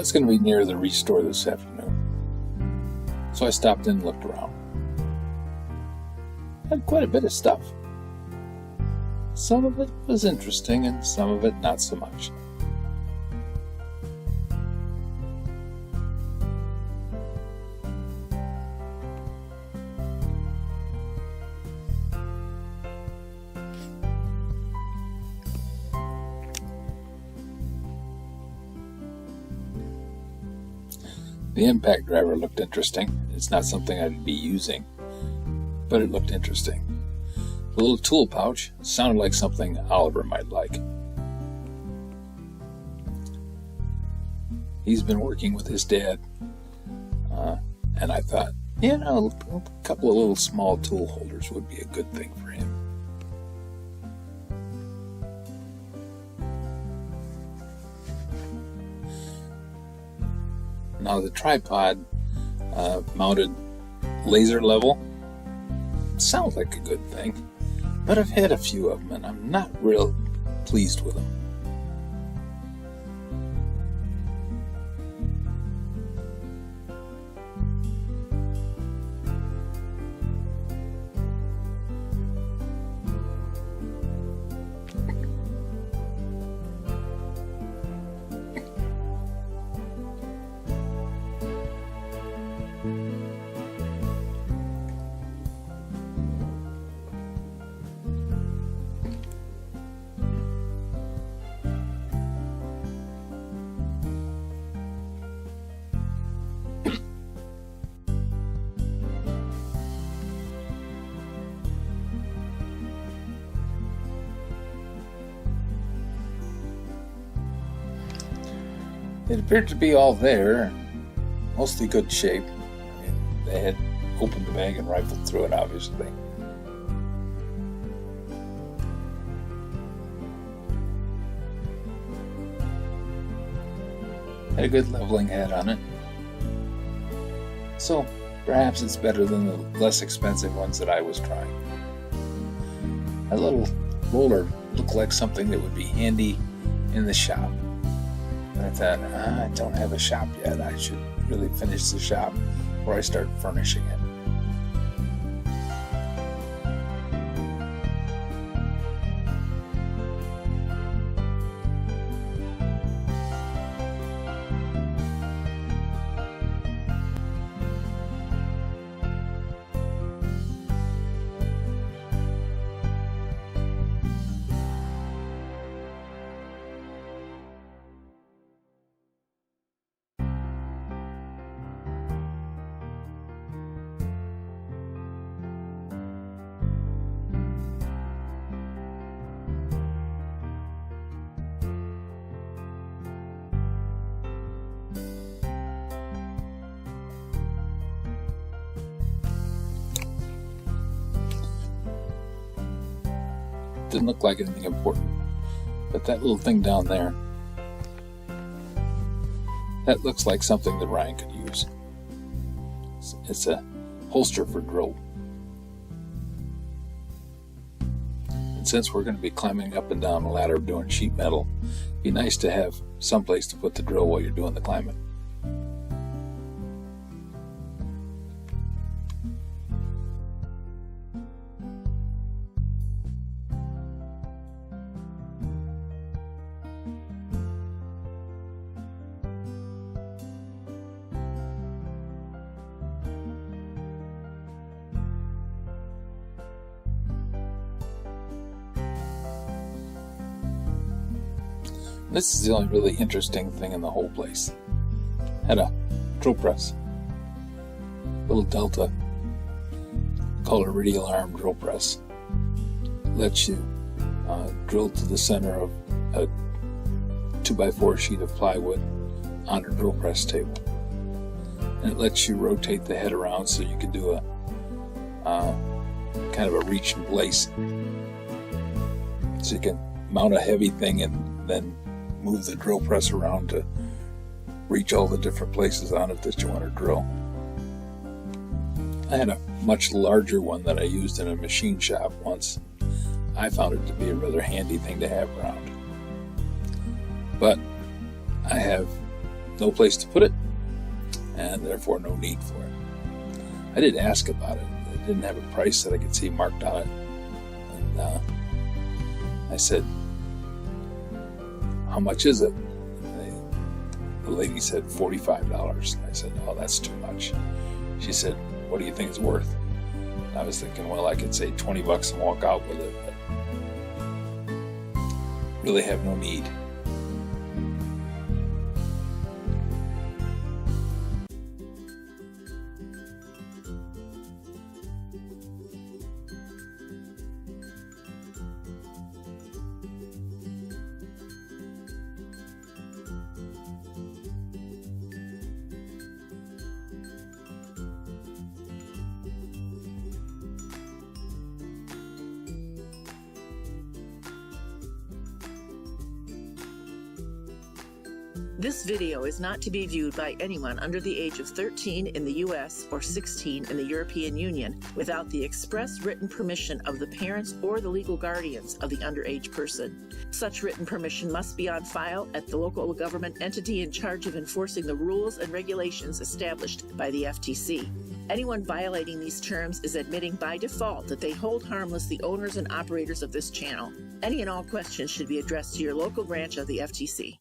was going to be near the restore this afternoon, so I stopped in and looked around. Had quite a bit of stuff. Some of it was interesting and some of it not so much. The impact driver looked interesting. It's not something I'd be using, but it looked interesting. The little tool pouch sounded like something Oliver might like. He's been working with his dad, and I thought, a couple of little small tool holders would be a good thing for him. Now the tripod mounted laser level sounds like a good thing, but I've had a few of them and I'm not real pleased with them. It appeared to be all there, mostly good shape. They had opened the bag and rifled through it, obviously. Had a good leveling head on it. So perhaps it's better than the less expensive ones that I was trying. A little roller looked like something that would be handy in the shop. And I thought, I don't have a shop yet. I should really finish the shop before I start furnishing it. Didn't look like anything important, but that little thing down there, that looks like something that Ryan could use. It's a holster for drill. And since we're going to be climbing up and down a ladder doing sheet metal, it'd be nice to have some place to put the drill while you're doing the climbing. This is the only really interesting thing in the whole place. Had a drill press. Little Delta, color radial arm drill press. Lets you drill to the center of a 2x4 sheet of plywood on a drill press table. And it lets you rotate the head around so you can do a kind of a reach and place. So you can mount a heavy thing and then move the drill press around to reach all the different places on it that you want to drill. I had a much larger one that I used in a machine shop once. I found it to be a rather handy thing to have around. But I have no place to put it, and therefore no need for it. I did ask about it. It didn't have a price that I could see marked on it. And I said, how much is it? The lady said $45. I said, oh, that's too much. She said, what do you think it's worth? I was thinking, well, I could say $20 and walk out with it, but really have no need. This video is not to be viewed by anyone under the age of 13 in the U.S. or 16 in the European Union without the express written permission of the parents or the legal guardians of the underage person. Such written permission must be on file at the local government entity in charge of enforcing the rules and regulations established by the FTC. Anyone violating these terms is admitting by default that they hold harmless the owners and operators of this channel. Any and all questions should be addressed to your local branch of the FTC.